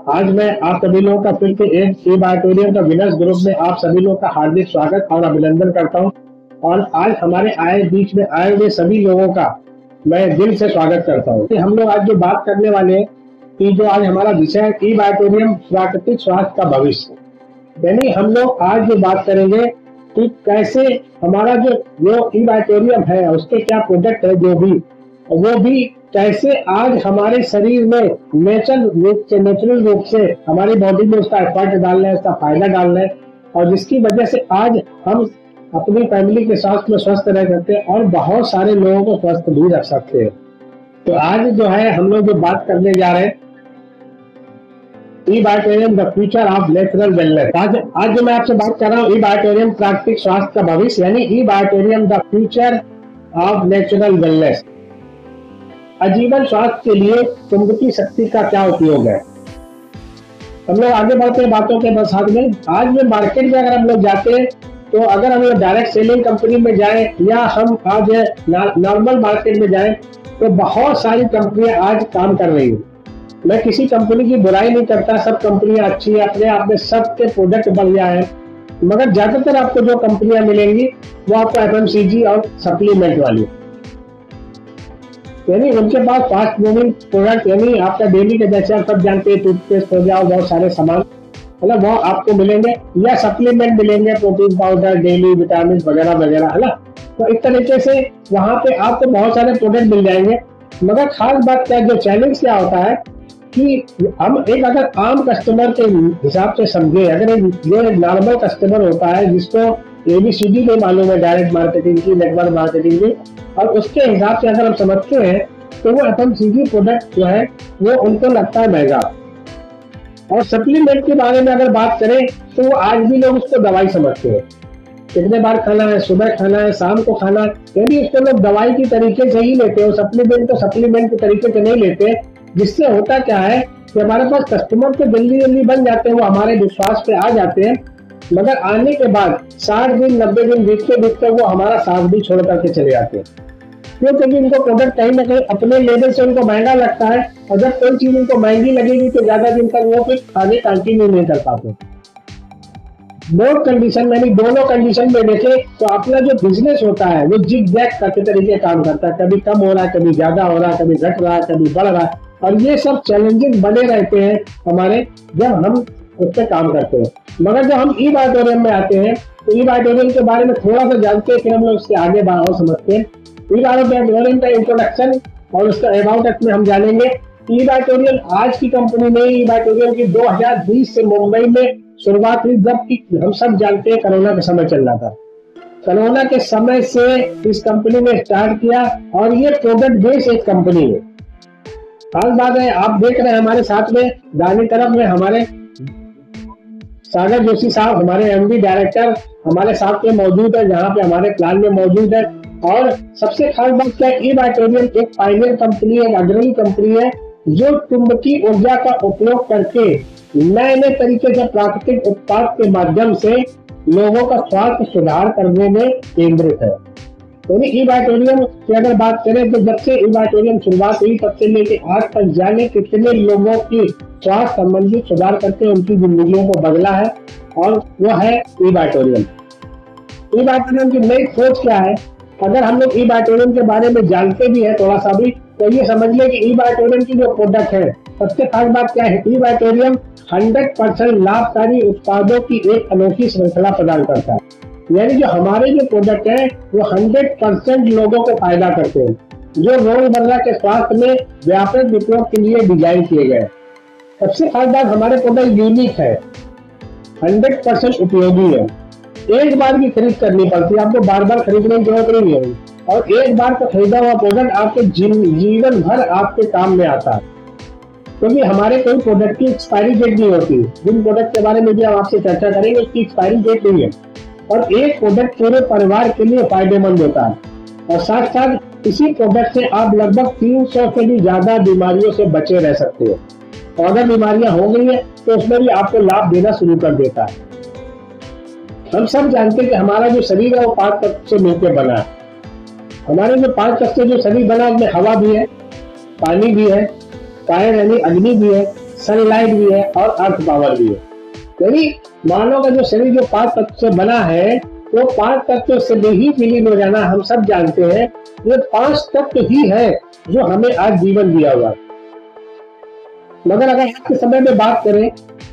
आज मैं आप सभी लोगों का फिर से एक ई बायोटेरियम का विनर्स ग्रुप में आप सभी लोगों का हार्दिक स्वागत और अभिनंदन करता हूं। और आज हमारे बीच में आए हुए सभी लोगों का मैं दिल से स्वागत करता हूं। हम लोग आज जो बात करने वाले हैं कि जो आज हमारा विषय है ई बायोटेरियम प्राकृतिक स्वास्थ्य का भविष्य, यानी हम लोग आज जो बात करेंगे कि कैसे हमारा जो ई बायोटेरियम है उसके क्या प्रोडक्ट है, वो भी कैसे आज हमारे शरीर में नेचुरल रूप से हमारी बॉडी में उसका एफर्ट डालना है, उसका फायदा डालना है, और जिसकी वजह से आज हम अपनी फैमिली के साथ में स्वस्थ रह सकते हैं और बहुत सारे लोगों को स्वस्थ भी रख सकते हैं। तो आज जो है हम लोग जो बात करने जा रहे हैं E Bioterium the future of natural wellness. आज जो मैं आपसे बात कर रहा हूँ ई बायोटेरियम प्राकृतिक स्वास्थ्य का भविष्य, यानी E Bioterium the future of natural wellness. आजीवन स्वास्थ्य के लिए चुंबकीय शक्ति का क्या उपयोग है। हम लोग आगे बढ़ते हैं बातों के साथ में। आज में मार्केट में अगर हम लोग जाते हैं तो अगर हम लोग डायरेक्ट सेलिंग कंपनी में जाएं या हम आज नॉर्मल मार्केट में जाएं तो बहुत सारी कंपनियां आज काम कर रही हैं। मैं किसी कंपनी की बुराई नहीं करता, सब कंपनियां अच्छी है, अपने आप में सबके प्रोडक्ट बढ़िया है, मगर ज्यादातर आपको जो कंपनियां मिलेंगी वो आपको एफएमसीजी और सप्लीमेंट वाली, यानी उनके पास फास्ट मूविंग प्रोडक्ट, यानी आपका डेली के जैसे आप सब जानते हैं टूथपेस्ट हो गया, बहुत सारे सामान है ना, वो आपको मिलेंगे, या सप्लीमेंट मिलेंगे, प्रोटीन पाउडर, डेली विटामिन वगैरह वगैरह, है ना। तो इस तरीके से वहां पे आपको बहुत सारे प्रोडक्ट मिल जाएंगे। मगर खास बात क्या, जो चैलेंज क्या होता है कि हम अगर आम कस्टमर के हिसाब से समझे, अगर जो नॉर्मल कस्टमर होता है जिसको ABCD नहीं मालूम है डायरेक्ट मार्केटिंग की, नेटवर्क मार्केटिंग की, और उसके हिसाब से अगर हम समझते हैं तो वो FMCG प्रोडक्ट जो है वो उनको लगता है महंगा। और सप्लीमेंट के बारे में अगर बात करें तो वो आज भी लोग उसको दवाई समझते हैं, कितने बार खाना है, सुबह खाना है, शाम को खाना है, यदि उसको लोग दवाई की तरीके से ही लेते हैं, सप्लीमेंट को सप्लीमेंट के तरीके से नहीं लेते। जिससे होता क्या है कि हमारे पास कस्टमर तो जल्दी बन जाते हैं, वो हमारे विश्वास पे आ जाते हैं, मगर आने के बाद 60 दिन 90 दिन बीतते वो हमारा साथ भी छोड़ करके चले जाते हैं। क्योंकि इनको प्रोडक्ट कहीं ना कहीं अपने लेवल से उनको महंगा लगता है, और जब कोई चीज उनको महंगी लगेगी तो ज्यादा दिन तक वो फिर आगे कंटिन्यू नहीं कर पाते। बोथ कंडीशन में, दोनों कंडीशन में देखे तो अपना जो बिजनेस होता है वो जिग जैग करके तरीके काम करता है, कभी कम हो रहा है, कभी ज्यादा हो रहा है, कभी घट रहा है, कभी बढ़ रहा है, और ये सब चैलेंजेस बने रहते हैं हमारे जब हम उस पर काम करते हैं। मगर जब हम ई बायोटेरियम में आते हैं तो ई बायोटेरियम के बारे में थोड़ा सा जानते हैं, फिर हम लोग उसके आगे और समझते हैं। ई बायोटेरियम का इंट्रोडक्शन और उसका अबाउट अस में हम जानेंगे। ई बायोटेरियम आज की कंपनी में ई बायोटेरियम की 2020 से मुंबई में शुरुआत हुई, जब हम सब जानते हैं कोरोना का समय चल रहा था। कोरोना के समय से इस कंपनी ने स्टार्ट किया और ये प्रोडक्ट बेस्ड एक कंपनी है। खास बात है, आप देख रहे हैं हमारे साथ में दाहिनी तरफ में हमारे सागर जोशी साहब, हमारे MD डायरेक्टर हमारे साथ में मौजूद है, जहाँ पे हमारे प्लान में मौजूद है। और सबसे खास बात क्या है, ई बायोटेरियम एक पायनियर कंपनी है, अग्रणी कंपनी है, जो चुंबकीय ऊर्जा का उपयोग करके नए नए तरीके से प्राकृतिक उत्पाद के माध्यम से लोगों का स्वास्थ्य सुधार करने में केंद्रित है। तो ई बायोटेरियम की अगर बात करें तो जब से ई बायोटेरियम शुरुआत हुई तब से लेके आज तक जाने कितने लोगों की स्वास्थ्य संबंधी सुधार करके उनकी जिंदगियों को बदला है, और वो है ई बायोटेरियम। ई बायोटेरियम की नई खोज क्या है, अगर हम लोग ई बायोटेरियम के बारे में जानते भी है थोड़ा सा भी, तो ये समझ ले कि ई बायोटेरियम की जो प्रोडक्ट है, सबसे खास बात क्या है, ई बायोटेरियम 100% लाभकारी उत्पादों की एक अनोखी श्रृंखला प्रदान करता है। यानी जो हमारे जो प्रोडक्ट है वो 100% लोगों को फायदा करते हैं, जो रोजमर्रा के स्वास्थ्य में व्यापक उपयोग के लिए डिजाइन किए गए। सबसे खास बात, हमारे प्रोडक्ट यूनिक है, 100% उपयोगी है, एक बार की खरीद करनी पड़ती है, आपको बार बार खरीदने की जरूरत नहीं है, और एक बार का खरीदा हुआ प्रोडक्ट आपके जीवन भर आपके काम में आता है, क्योंकि हमारे कोई प्रोडक्ट की एक्सपायरी डेट नहीं होती। जिन प्रोडक्ट के बारे में भी हम आपसे चर्चा करेंगे उसकी एक्सपायरी डेट नहीं है, और एक प्रोडक्ट पूरे परिवार के लिए फायदेमंद होता है, और साथ साथ इसी प्रोडक्ट से आप लगभग 300 से भी ज्यादा बीमारियों से बचे रह सकते हो, और अगर बीमारियां हो गई है तो उसमें भी आपको लाभ देना शुरू कर देता है। हम सब जानते हैं कि हमारा जो शरीर है वो 5 तत्व से मिलकर बना है। हमारे जो 5 तत्व से जो शरीर बना उसमें हवा भी है, पानी भी है, फायर यानी अग्नि भी है, सनलाइट भी है और अर्थ पावर भी है। यानी मानव का जो शरीर जो 5 तत्व से बना है, वो 5 तत्व से ही विलीन हो जाना हम सब जानते हैं। ये 5 तत्व ही है जो हमें आज जीवन दिया हुआ। मगर अगर आज के समय में बात करें,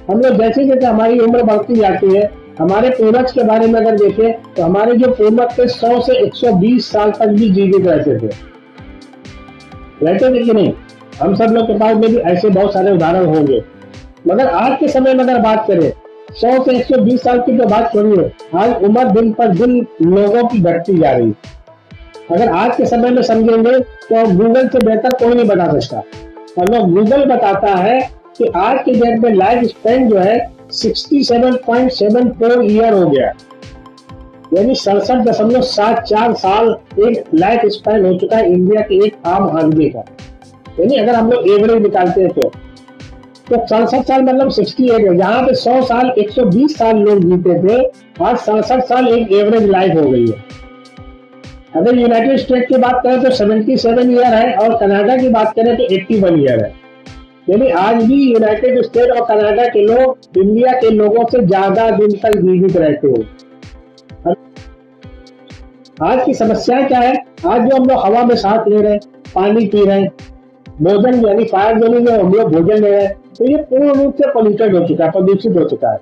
हम लोग जैसे जैसे हमारी उम्र बढ़ती जाती है, हमारे पूर्वज के बारे में अगर देखें तो हमारे जो पूर्वज थे 100 से 120 साल तक भी जीवित रहते थे कि नहीं। हम सब लोग के पास में भी ऐसे बहुत सारे उदाहरण होंगे। मगर आज के समय में अगर बात करें 100 से 120 साल की तो बात छोड़िए, आज उम्र दिन पर दिन लोगों की घटती जा रही। अगर आज के समय में समझेंगे तो गूगल से बेहतर कोई नहीं बता सकता। मतलब गूगल बताता है कि आज के डेट में लाइफ स्पैन जो है 67.74 ईयर हो गया, यानी 67.74 साल एक लाइफ स्पैन हो चुका है इंडिया के एक आम आदमी का। यानी अगर हम लोग एवरेज निकालते हैं तो 67 साल मतलब 68 है। जहाँ पे 100 साल 120 साल लोग जीते थे, आज 67 साल एक एवरेज लाइफ हो गई है। अगर यूनाइटेड स्टेट की बात करें तो 77 ईयर है और कनाडा की बात करें तो 81 ईयर है। यानी आज भी यूनाइटेड स्टेट और कनाडा के लोग इंडिया के लोगों से ज्यादा दिन तक जीवित रहते हैं। आज की समस्या क्या है? आज जो हम लोग हवा में सांस ले रहे हैं, पानी पी रहे हैं, भोजन यानी फायर जोनिंग में हम लोग भोजन ले रहे हैं, तो ये पूर्ण रूप से पॉल्यूटेड हो चुका है, प्रदूषित हो चुका है।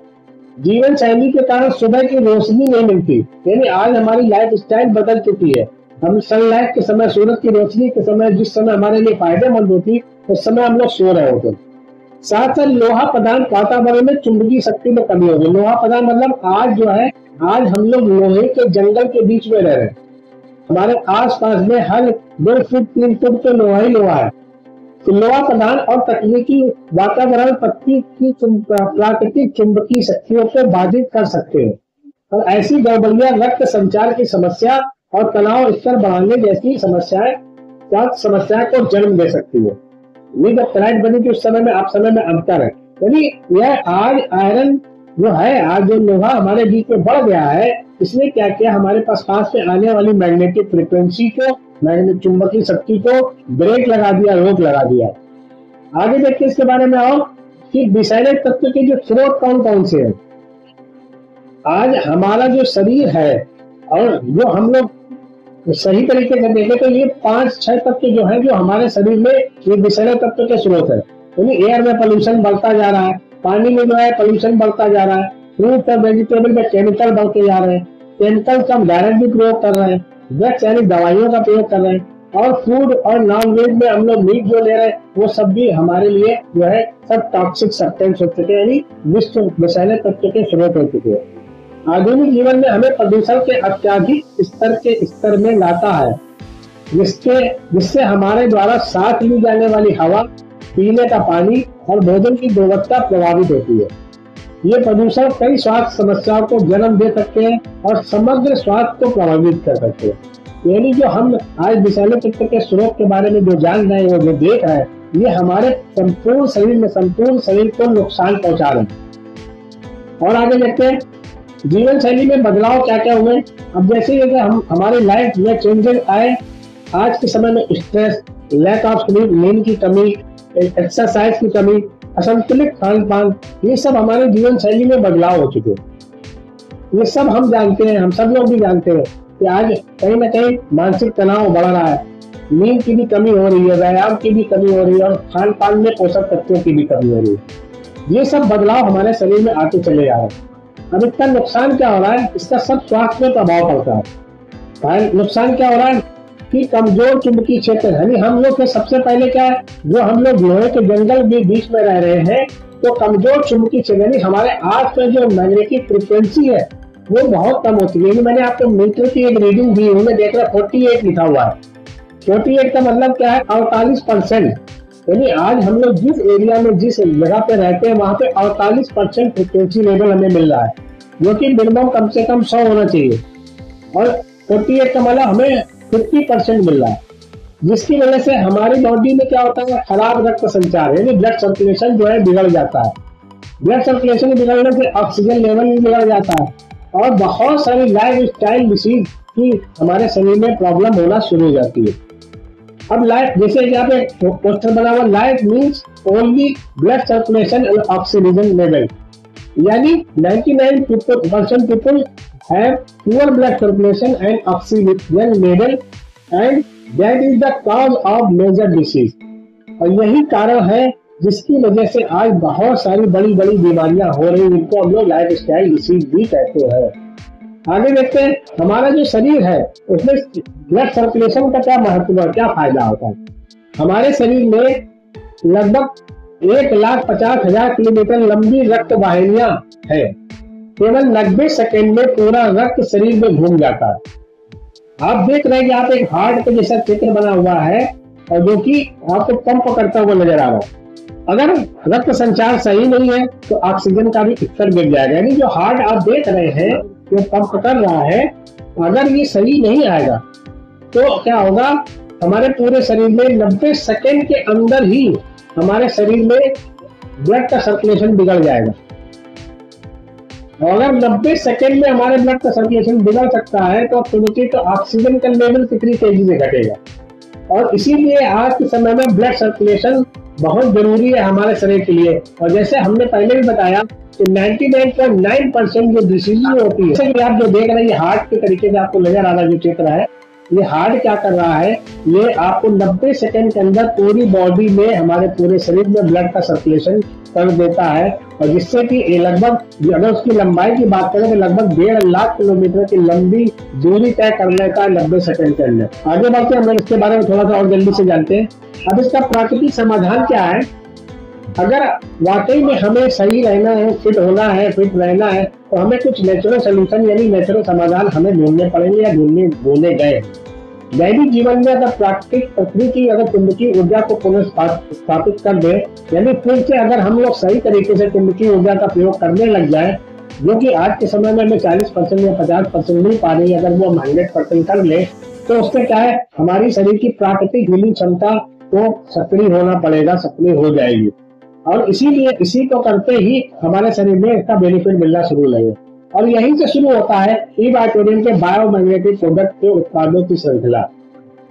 जीवन शैली के कारण सुबह की रोशनी नहीं मिलती, यानी आज हमारी लाइफ स्टाइल बदल चुकी है। हम सनलाइट के समय, सूरज की रोशनी के समय, जिस समय हमारे लिए फायदेमंद होती, उस समय हम लोग सो रहे होते। साथ साथ लोहा पदार्थ वातावरण में चुंबकीय शक्ति में कमी हो गई। लोहा पदार्थ मतलब आज जो है, आज हम लोग लोहे के जंगल के बीच में रह रहे हैं। हमारे आस पास में हर 2 फुट 3 फुट तो लोहा ही लोहा है। तो लोहा पदार्थ और तकनीकी वातावरण पृथ्वी की प्राकृतिक चुंबकीय शक्तियों को बाधित कर सकते हैं और ऐसी गड़बड़ियां रक्त संचार की समस्या और तनाव स्तर बढ़ाने जैसी समस्याएं को जन्म दे सकती है। ये जब फ्लाइट बनी थी उस समय में आप समय में अंतर है। यानी यह आज आयरन जो है, आज जो लोहा हमारे बीच में बढ़ गया है, इसने क्या किया, हमारे पास में आने वाली मैग्नेटिक फ्रिक्वेंसी को, मैग्नेटिक चुंबकीय शक्ति को ब्रेक लगा दिया, रोक लगा दिया। आगे देखिए इसके बारे में और कि विषैले तत्व के जो स्रोत कौन कौन से हैं। आज हमारा जो शरीर है और जो हम लोग सही तरीके से देखें तो ये 5-6 तत्व जो है जो हमारे शरीर में ये विषैले तत्व के स्रोत है। यानी एयर में पोल्यूशन बढ़ता जा रहा है, पानी में जो है पोल्यूशन बढ़ता जा रहा है, फ्रूट और वेजिटेबल में केमिकल बढ़ते जा रहे हैं, केमिकल का हम डायरेक्ट भी प्रयोग कर रहे हैं, ड्रग्स यानी दवाइयों का प्रयोग कर रहे हैं, और फूड और नॉन वेज में हम लोग मीट जो ले रहे हैं वो सब भी हमारे लिए जो है सब टॉक्सिक सब्सटेंस हो चुके हैं, यानी विषैले तत्व के स्रोत हो चुके हैं। आधुनिक जीवन में हमें प्रदूषण के अत्यधिक स्तर में लाता है, जिससे हमारे द्वारा सांस ली जाने वाली हवा, पीने का पानी और भोजन की गुणवत्ता प्रभावित होती है। ये प्रदूषण कई स्वास्थ्य समस्याओं को जन्म दे सकते हैं और समग्र स्वास्थ्य को प्रभावित कर सकते हैं। यानी जो हम आज विषैले तत्व के स्रोत के बारे में जो जान रहे हैं, जो देख रहे हैं, ये हमारे संपूर्ण शरीर को नुकसान पहुंचा रहे हैं। और आगे देखते हैं जीवन शैली में बदलाव क्या क्या हुए। अब जैसे हम हमारे लाइफ में चेंजेस आए, आज के समय में स्ट्रेस, लैक ऑफ स्लीप, नींद की कमी, एक्सरसाइज की कमी, असंतुलित खान पान, ये सब हमारे जीवन शैली में बदलाव हो चुके हैं। ये सब हम जानते हैं, हम सब लोग भी जानते हैं कि आज कहीं ना कहीं मानसिक तनाव बढ़ रहा है, नींद की भी कमी हो रही है, व्यायाम की भी कमी हो रही है और खान पान में पोषक तत्वों की भी कमी हो रही है। ये सब बदलाव हमारे शरीर में आते चले जा रहे हैं। अब इसका नुकसान क्या हो रहा है? इसका सब स्वास्थ्य में प्रभाव पड़ता है। नुकसान क्या हो रहा है कि कमजोर चुंबकीय क्षेत्र, यानी हम लोग के सबसे पहले क्या है, जो हम लोग लोहे के जंगल के बीच में रह रहे हैं, तो कमजोर चुंबकीय क्षेत्र यानी हमारे आस में जो मैग्नेटिक फ्रिक्वेंसी है वो बहुत कम होती है। मैंने आपको मीटर की एक रीडिंग दी, उनमें देख रहा 48 लिखा हुआ है। 48 का मतलब क्या है? 48%। यानी आज हम लोग जिस एरिया में, जिस जगह पे रहते हैं, वहां पे 48% फ्रिक्वेंसी लेवल हमें मिल रहा है, जो कि मिनिमम कम से कम 100 होना चाहिए, और 48 का मतलब हमें 50% मिल रहा है, जिसकी वजह से हमारी बॉडी में क्या होता है, खराब रक्त संचार, यानी ब्लड सर्कुलेशन जो है बिगड़ जाता है। ब्लड सर्कुलेशन बिगड़ने से ऑक्सीजन लेवल भी बिगड़ जाता है और बहुत सारी लाइफ स्टाइल डिसीज की हमारे शरीर में प्रॉब्लम होना शुरू हो जाती है। अब लाइफ, जैसे यहाँ पे पोस्टर बना हुआ, life means only blood circulation and oxygen level, यानी 99% people have poor blood circulation and oxygen level and that is the cause of major disease. और यही कारण है जिसकी वजह से आज बहुत सारी बड़ी बड़ी बीमारियां हो रही हैं, जिनको हम लोग लाइफ स्टाइल डिसीज भी कहते हैं। आगे देखते हैं हमारा जो शरीर है उसमें ब्लड सर्कुलेशन का क्या महत्व है, क्या फायदा होता है। हमारे शरीर में लगभग 1,50,000 किलोमीटर लंबी रक्त वाहिनियां है। केवल 90 सेकेंड में पूरा रक्त शरीर में घूम जाता है। आप देख रहे हैं कि आप एक हार्ट के जैसा चित्र बना हुआ है और जो कि आपको पंप करता हुआ नजर आ रहा है। अगर रक्त संचार सही नहीं है तो ऑक्सीजन का भी स्तर गिर जाएगा, यानी जो हार्ट आप देख रहे हैं जो पंप कर रहा है, अगर ये सही नहीं आएगा तो क्या होगा, हमारे पूरे शरीर में 90 सेकेंड के अंदर ही हमारे शरीर में ब्लड का सर्कुलेशन बिगड़ जाएगा। और अगर 90 सेकेंड में हमारे ब्लड का सर्कुलेशन बिगड़ सकता है तो सोचिए तो ऑक्सीजन का लेवल कितनी तेजी से घटेगा। और इसीलिए आज के समय में ब्लड सर्कुलेशन बहुत जरूरी है हमारे शरीर के लिए। और जैसे हमने पहले भी बताया कि 99.9% जो डिसीज होती है, जैसे कि आप जो देख रहे हैं ये हार्ट के तरीके से आपको नजर आ रहा जो चित्र है, ये हार्ट क्या कर रहा है, ये आपको 90 सेकेंड के अंदर पूरी बॉडी में हमारे पूरे शरीर में ब्लड का सर्कुलेशन कर देता है। और जिससे कि लगभग अगर उसकी लंबाई की बात करें तो लगभग 1.5 लाख किलोमीटर की लंबी दूरी तय कर लेता है 90 सेकेंड के अंदर। आगे बढ़ते हैं, हम इसके बारे में थोड़ा सा और जल्दी से जानते हैं। अब इसका प्राकृतिक समाधान क्या है। अगर वाकई में हमें सही रहना है, फिट होना है, फिट रहना है, तो हमें कुछ नेचुरल सोल्यूशन यानी नेचुरल समाधान हमें ढूंढने पड़ेंगे या ढूंढने गए। दैनिक जीवन में अगर प्राकृतिक पृथ्वी की अगर चुंबकीय ऊर्जा को पुनर्स्थापित कर दे, यानी फिर से अगर हम लोग सही तरीके से चुंबकीय ऊर्जा का प्रयोग करने लग जाए, जो कि आज के समय में हमें 40% या 50% नहीं पा रही, अगर वो हम 100% कर ले तो उससे क्या है, हमारी शरीर की प्राकृतिक हीलिंग क्षमता को सक्रिय होना पड़ेगा, सक्रिय हो जाएगी। और इसीलिए इसी को करते ही हमारे शरीर में इसका बेनिफिट मिलना शुरू लगेगा। और यहीं से शुरू होता है ई-बायोटेरियम के बायोमैग्नेटिक प्रोडक्ट के उत्पादों की श्रृंखला।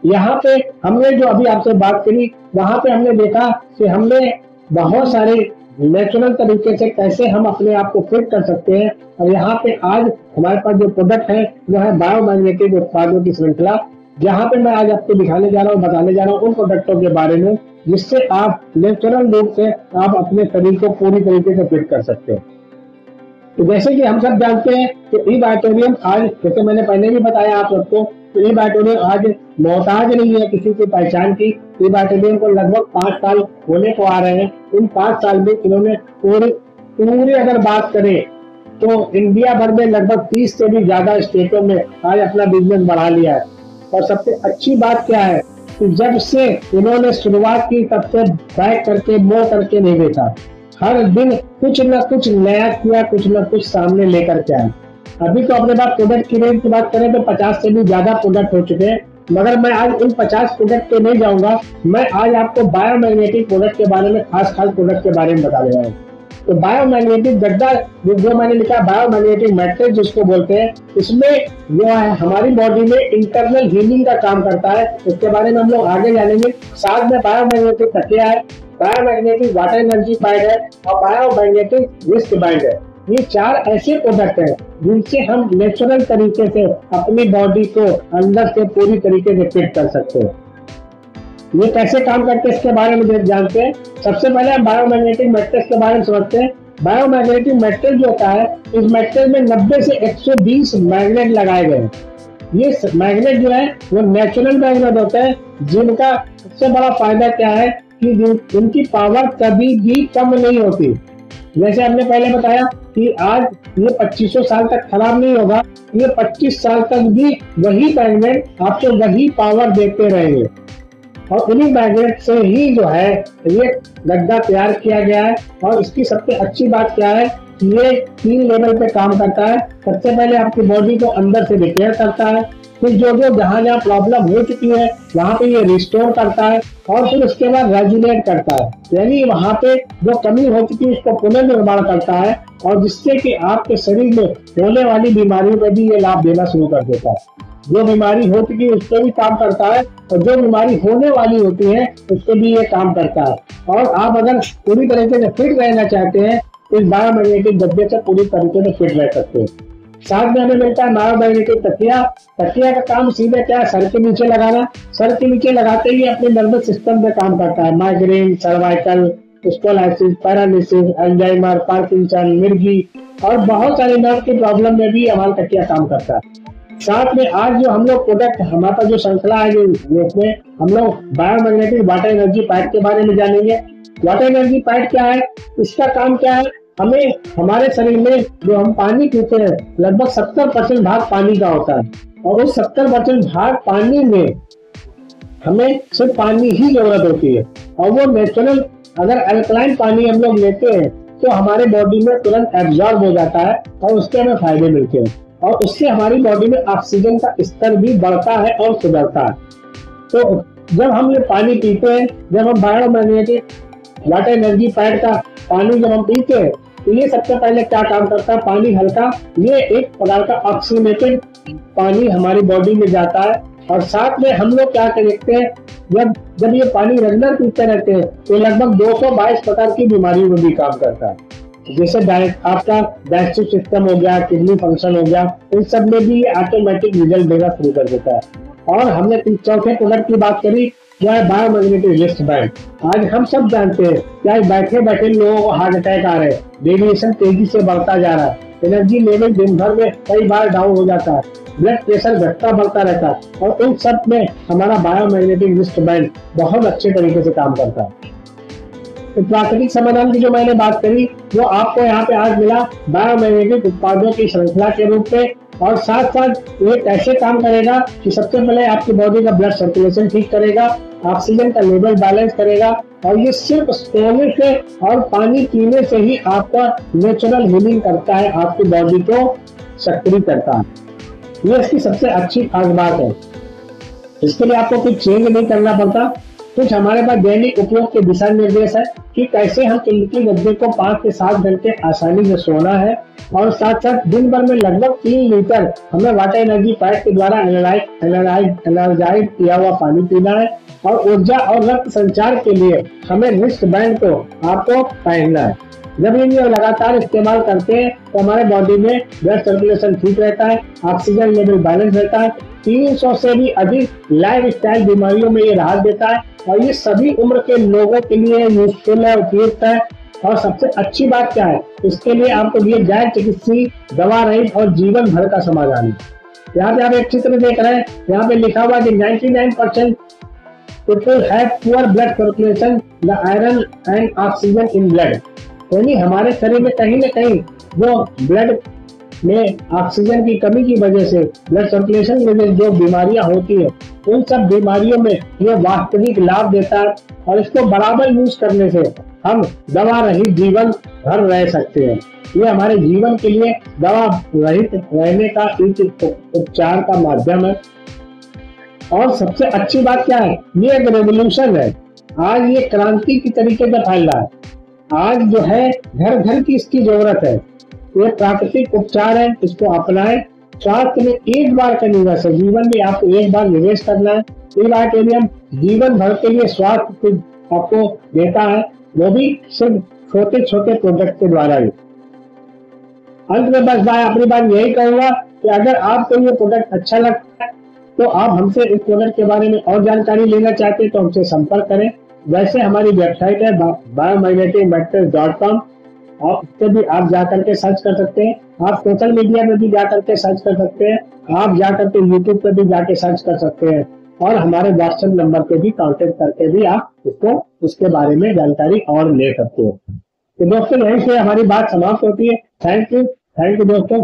यहाँ पे हमने जो अभी आपसे बात करी, वहां पे हमने देखा कि हमने बहुत सारे नेचुरल तरीके से कैसे हम अपने आप को फिट कर सकते हैं। और यहाँ पे आज हमारे पास जो प्रोडक्ट है वो है बायोमैग्नेटिक उत्पादों की श्रृंखला, जहाँ पे मैं आज आपको दिखाने जा रहा हूँ, बताने जा रहा हूँ उन प्रोडक्टों के बारे में जिससे आप नेचुरल रूप से आप अपने शरीर को पूरी तरीके से फिट कर सकते हैं। तो जैसे कि हम सब जानते हैं कि ई-बायोटेरियम आज, जैसे मैंने पहले भी बताया आप सबको, तो ई-बायोटेरियम आज मोहताज नहीं है किसी की पहचान की। ई-बायोटेरियम को लगभग 5 साल होने को आ रहे हैं। इन 5 साल में इन्होंने पूरी अगर बात करें तो इंडिया भर में लगभग 30 से भी ज्यादा स्टेटों में आज अपना बिजनेस बढ़ा लिया है। और सबसे अच्छी बात क्या है कि जब से इन्होंने शुरुआत की तब से बैक करके मोड़ करके नहीं देखा, हर दिन कुछ न कुछ नया किया, कुछ न कुछ सामने लेकर के आए। अभी तो अपने पास प्रोडक्ट की रेंज की बात करें तो 50 से भी ज्यादा प्रोडक्ट हो चुके हैं, मगर मैं आज उन 50 प्रोडक्ट पे नहीं जाऊंगा। मैं आज आपको बायोमैग्नेटिक प्रोडक्ट के बारे में, खास प्रोडक्ट के बारे में बता रहा हूँ। तो बायोमैग्नेटिक गद्दा जो मैंने लिखा, बायोमैग्नेटिक मैट्रिक्स जिसको बोलते हैं, इसमें जो है हमारी बॉडी में इंटरनल हीलिंग का काम करता है। इसके बारे में हम लोग आगे जानेंगे। साथ में बायोमैग्नेटिक तकिया है, बायोमैग्नेटिक वाटर एनर्जी पैड है और बायोमैग्नेटिक रिस्ट बैंड है। ये 4 ऐसे प्रोडक्ट हैं जिनसे हम नेचुरल तरीके से अपनी बॉडी को अंदर से पूरी तरीके से फिट कर सकते हैं। ये कैसे काम करते हैं इसके बारे में जानते हैं। सबसे पहले हम बायोमैग्नेटिक मैट्रिक्स के बारे में समझते हैं। बायोमैग्नेटिक मैट्रिक्स जो होता है, इस मैट्रिक्स में 90 से 120 मैग्नेट लगाए गए हैं। ये मैग्नेट जो है वो नेचुरल मैग्नेट होते हैं, जिनका सबसे बड़ा फायदा क्या है कि इनकी पावर कभी भी कम नहीं होती। जैसे हमने पहले बताया कि आज ये 2500 साल तक खराब नहीं होगा, ये 25 साल तक भी वही मैग्नेट आपको वही पावर देते रहेंगे। और उन्हीं मैग्नेट से ही जो है ये गद्दा तैयार किया गया है। और इसकी सबसे अच्छी बात क्या है कि ये 3 लेवल पे काम करता है। सबसे पहले आपकी बॉडी को अंदर से रिपेयर करता है, फिर जो जहाँ प्रॉब्लम हो चुकी है वहाँ पे ये रिस्टोर करता है, और फिर उसके बाद रेजुलेट करता है, यानी वहाँ पे जो कमी हो चुकी है उसको पुनर्निर्माण करता है, और जिससे कि आपके शरीर में होने वाली बीमारियों में भी ये लाभ देना शुरू कर देता है। जो बीमारी हो चुकी है उस पर भी काम करता है और जो बीमारी होने वाली होती है उस पर भी ये काम करता है। और आप अगर पूरी तरीके से फिट रहना चाहते हैं तो इस बायोमैग्नेटिक डब्बे से पूरी तरीके से फिट रह सकते हैं। साथ में हमें मिलता है बायोमैग्नेटिक तकिया। तकिया का काम सीधे क्या है, सर के नीचे लगाना। सर के नीचे लगाते ही अपने नर्वस सिस्टम पे काम करता है। Migraine, cervical, spondylosis, paralysis, Alzheimer, Parkinson, मिर्गी और बहुत सारे नर्व की प्रॉब्लम में भी हमारा तकिया काम करता है। साथ में आज जो हम लोग प्रोडक्ट, हमारा जो श्रृंखला है जो उसमें हम लोग बायोमैग्नेटिक वाटर एनर्जी पैड के बारे में जानेंगे। वाटर एनर्जी पैड क्या है, इसका काम क्या है, हमें हमारे शरीर में जो हम पानी पीते हैं लगभग 70% भाग पानी का होता है और उस 70% भाग पानी में हमें सिर्फ पानी ही जरूरत होती है। और वो नेचुरल, अगर अल्कलाइन पानी हम लोग लेते हैं तो हमारे बॉडी में तुरंत एब्जॉर्ब हो जाता है और उसके हमें फायदे मिलते हैं और उससे हमारी बॉडी में ऑक्सीजन का स्तर भी बढ़ता है और सुधरता है। तो जब हम ये पानी पीते हैं, जब हम बायोमैग्नेटिक वाटर एनर्जी पैड का पानी जब हम पीते हैं तो ये सबसे पहले क्या काम करता है, पानी हल्का, ये एक प्रकार का ऑक्सीनेटेड पानी हमारी बॉडी में जाता है। और साथ में हम लोग क्या देखते हैं, जब ये पानी रेगुलर पीते रहते हैं तो लगभग 222 प्रकार की बीमारियों में भी काम करता है। जैसे आपका डाइजेस्टिव सिस्टम हो गया, किडनी फंक्शन हो गया, इन सब में भी ऑटोमेटिक रिजल्ट देना शुरू कर देता है। और हमने चौथे प्रोडक्ट की बात करी, क्या है बायोमैग्नेटिक रिस्ट बैंड। आज हम सब जानते हैं क्या बैठे बैठे लोगों को हार्ट अटैक आ रहे हैं, रेडिएशन तेजी से बढ़ता जा रहा है, एनर्जी लेवल दिन भर में कई बार डाउन हो जाता है, ब्लड प्रेशर घटता बढ़ता रहता है और इन सब में हमारा बायोमैग्नेटिक रिस्ट बैंड बहुत अच्छे तरीके से काम करता है। तो प्राकृतिक समाधान की जो मैंने बात करी वो आपको यहाँ पे आज मिला बायोमैग्नेटिक उत्पादों की श्रृंखला के रूप में। और साथ साथ ये कैसे काम करेगा कि सबसे पहले आपकी बॉडी का ब्लड सर्कुलेशन ठीक करेगा, ऑक्सीजन का लेवल बैलेंस करेगा और ये सिर्फ सोने से और पानी पीने से ही आपका नेचुरल हीलिंग करता है, आपकी बॉडी को सक्रिय करता है। ये इसकी सबसे अच्छी खास बात है। इसके लिए आपको कुछ चेंज नहीं करना पड़ता, कुछ हमारे पास दैनिक उपयोग के दिशा निर्देश है कि कैसे हम किल्लती गद्दे को 5 से 7 घंटे आसानी से सोना है और साथ साथ दिन भर में लगभग 3 लीटर हमें वाटर एनर्जी पैड के द्वारा एनर्जाइज किया हुआ पानी पीना है और ऊर्जा और रक्त संचार के लिए हमें रिस्ट बैंड को आपको पहनना है। जब ये लगातार इस्तेमाल करते हैं तो हमारे बॉडी में ब्लड सर्कुलेशन ठीक रहता है, ऑक्सीजन लेवल बैलेंस रहता है, 300 से भी अधिक लाइफस्टाइल बीमारियों में ये राहत देता है और ये सभी उम्र के लोगों के लिए यूजफुल है, उपयुक्त है। और सबसे अच्छी बात क्या है, इसके लिए आपको दिए गैर चिकित्सीय, दवा रहित और जीवन भर का समाधान है। यहाँ पे आप एक चित्र देख रहे हैं, यहाँ पे लिखा हुआ कि 99% people have poor blood circulation, the iron and oxygen in blood. यानी हमारे शरीर में कहीं न कहीं जो ब्लड में ऑक्सीजन की कमी की वजह से, ब्लड सर्कुलेशन में जो बीमारियां होती है उन सब बीमारियों में ये वास्तविक लाभ देता है और इसको बराबर यूज करने से हम दवा रहित जीवन भर रह सकते हैं। ये हमारे जीवन के लिए दवा रहित रहने का एक उपचार का माध्यम है। और सबसे अच्छी बात क्या है, ये एक रेवोल्यूशन है। आज ये क्रांति की तरीके से फैल रहा है। आज जो है घर घर की इसकी जरूरत है। ये प्राकृतिक उपचार है, इसको अपनाएं। स्वास्थ्य में एक बार का निवेश है, जीवन में आपको एक बार निवेश करना है। इवाटेरियम जीवन भर के लिए स्वास्थ्य आपको देता है, वो भी सिर्फ छोटे छोटे प्रोडक्ट के द्वारा ही। अंत में बस अपनी बात यही कहूंगा कि अगर आपको ये प्रोडक्ट अच्छा लगता है तो आप हमसे इस प्रोडक्ट के बारे में और जानकारी लेना चाहते हैं तो हमसे संपर्क करें। वैसे हमारी वेबसाइट है biomagneticmatters.com, और उस पर भी आप जाकर के सर्च कर सकते हैं। आप सोशल मीडिया में भी जाकर के सर्च कर सकते हैं, आप जाकर के यूट्यूब पे भी जाके सर्च कर सकते हैं और हमारे व्हाट्सएप नंबर पे भी कांटेक्ट करके भी आप उसको उसके बारे में जानकारी और ले सकते हो। तो दोस्तों यहीं से हमारी बात समाप्त होती है। थैंक यू दोस्तों।